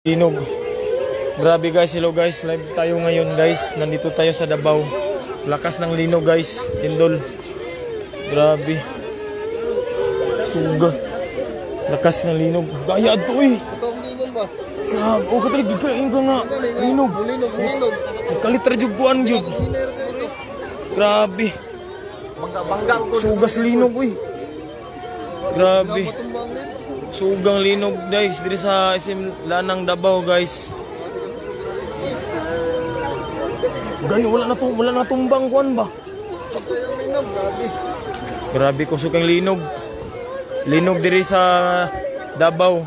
Linog. Grabe guys, hello guys, live tayo ngayon guys. Nandito tayo sa Davao. Lakas ng linog guys, Indol. Grabe. Suga. Lakas ng linog. Gaya to eh. Itong linog ba? Grabe, oh katalik gikain ka nga. Linog. Linog. Kalitra juguan jud. Grabe. Sugas linog eh. Grabe. Sugang linog guys diri sa SM Lanang Davao guys. Gani wala na tumbang kuan ba? Grabe ko sugang linog. Linog diri sa Davao.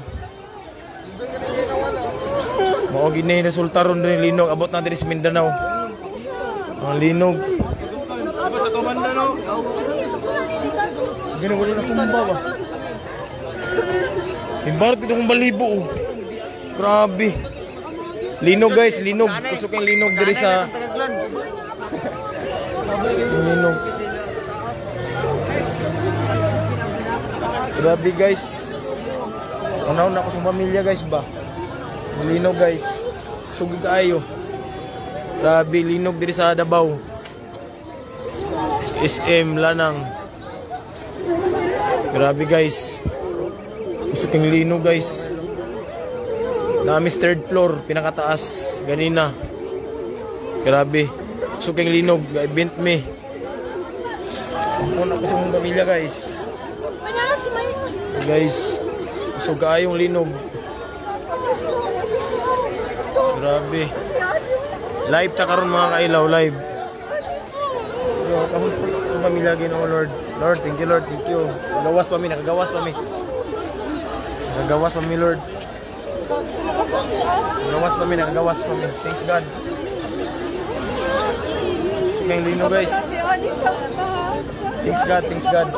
Mao gid ni resulta ron diri linog abot na diri sa Mindanao. Ang linog. Sa Tobanda no. Gani wala na tumba ba? Imbarot ito kong balibo. Grabe. Linog guys, linog. Kusok yung linog diri sa... Linog. Grabe guys. Unaw na ako sa pamilya guys ba? Linog guys. Sugod kayo. Grabe, linog diri sa Davao. SM Lanang. Grabe guys. Kusok yung linog guys. Namis third floor, pinakataas. Ganina. Grabe. Kusok yung linog. Bent me. Muna ko sa mong pamilya guys. Guys. Kusok kaayong linog. Grabe. Live ta karon mga kailaw. Live. So, kahit ang pamilya Ginoo Lord. Lord, thank you Lord. Thank you. Nakagawas pa mi. Nakagawas pa mi. Nakagawas pa mi Lord. Nakagawas pa mi. Nakagawas pa mi. Thanks God. Sige yung lino guys. Thanks God. Thanks God.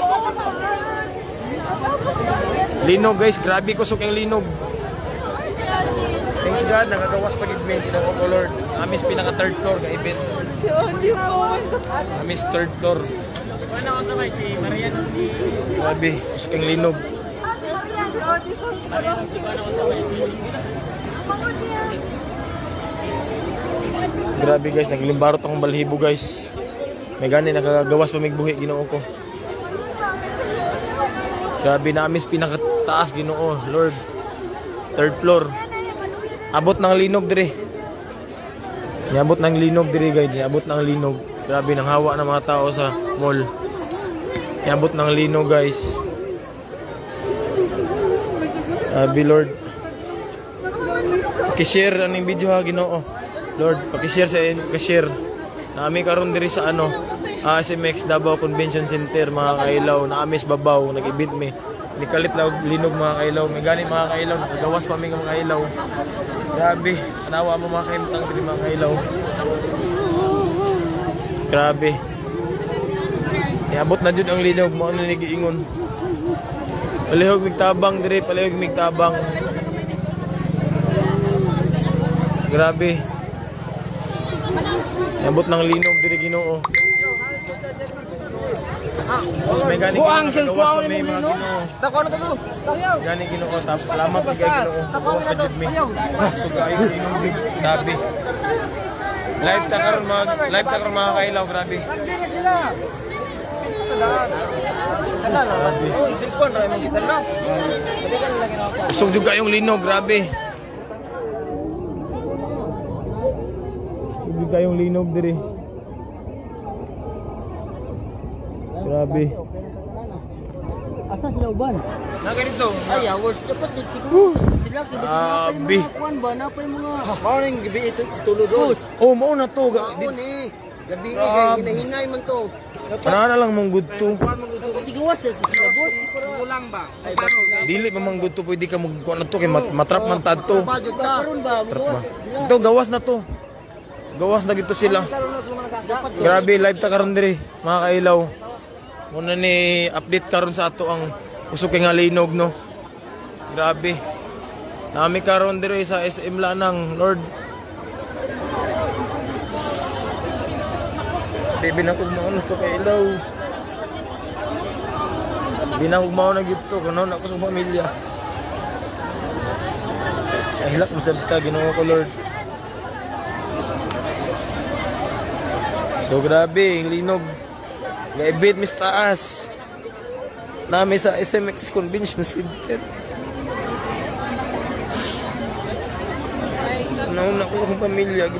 Linog guys. Grabe ko suk yung linog. Thanks God. Nakagawas pa gid mi. Ginoo ko Lord. Amis pinaka third floor ka event. Amis third floor. Ano ako sabay si Mariano si Grabe. Kusok yung linog. Grabe guys, naglimbarot akong balhibo guys. May gani nakagawas pa mig buhi Ginoo ko. Grabe namis pinakataas Ginoo, Lord. Third floor. Abot ng linog dire. Niabot ng linog dire guys, niabot ng linog. Grabe nang hawa ng mga tao sa mall. Niabot ng linog guys. Lord. Paki-share ang video ha Ginoo. Lord, paki-share sa paki-share. Naami karon diri sa ano, SMX Davao Convention Center mga kailaw, naami sa babaw, nag-event mi. Nikalit law linog mga kailaw, may gani mga kailaw, nakagawas pa mi mga kailaw. Grabe, tanawa mo mga kaimtang diri mga kailaw. Grabe. Iabot na jud ang linog mo ano ni giingon. Palihog migtabang dire, palihog migtabang. Grabe. Nabot ng linog dire Ginoo. Mas may gani Ginoo may mga Ginoo. Dako na to. Tayo. Gani Ginoo tapos salamat kay Ginoo. Gawas pa jud mi. Sugayo linog jud. Grabe. Live ta karon mga kailaw, grabe. Hindi sila. Isog juga yung linog, grabe. Isog juga yung linog diri. Grabe. asa sila uban? Na ganito. Ay, awas dapat din siguro. Sila Grabe. kuan ba na pa yung mga Morning gabi ito tulog. Oh, mao na to. Gabi kay hinahinay man to. Ana lang mong good to. tigawas sila boss. Kulang ba? Dili pa mang good to, pwede ka magkuan na to kay matrap man tad to. Budget ka. Karon ba Trap ba? Ito gawas na to. Gawas na gito sila. Grabe live ta karon diri, mga kailaw. Muna ni update karon sa ato ang usok nga linog no. Grabe. Nami karon diri sa SM Lanang, Lord. Binakog mo ano sa kailaw. Binakog mo na gito, kanon ako sa pamilya. Kahilak mo sabta, Ginoo ko Lord. So grabe, yung linog. Gaibit mis taas. Nami sa SMX Convention Center. Nauna ko akong pamilya.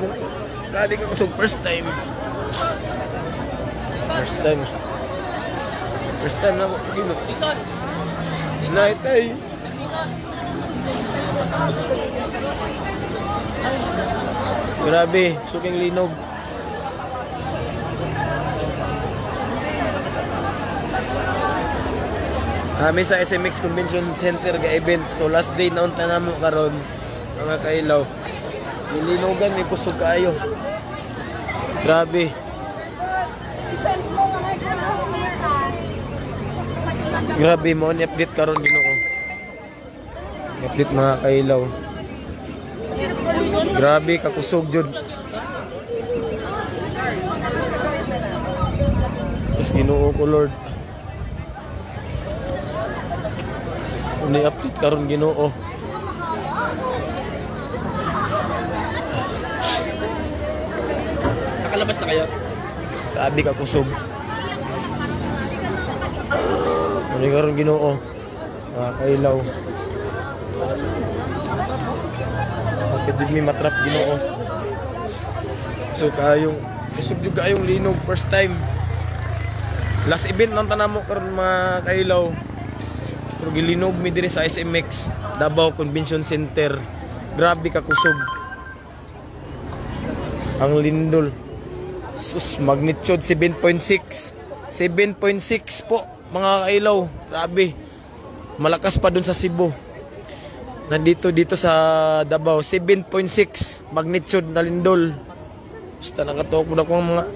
Grabe ka kusog first time. First time na ako. Night ay. Grabe, suking linog. Kami sa SMX Convention Center ga-event. So last day na unta namo karon mga kailaw. Nilinogan may kusog kayo. Grabe. Grabe mo ni update karon Ginoo. Update mga kailaw. Grabe ka kusog jud. Is Ginoo ko Lord. Ni update karon Ginoo. Nakalabas na kayo? Grabe ka kusog. Ni karon Ginoo. Kailaw. Bakit mi matrap Ginoo? So kayong kusog jud kayong linog first time. Last event nang tanamo karon mga kailaw. Pero gilinog mi diri sa SMX Davao Convention Center. Grabe ka kusog. Ang lindol. Sus, magnitude 7.6. 7.6 po mga kailaw. Grabe. Malakas pa dun sa Cebu. Nandito dito sa Davao 7.6 magnitude na lindol. Basta nakatuok mo na kung mga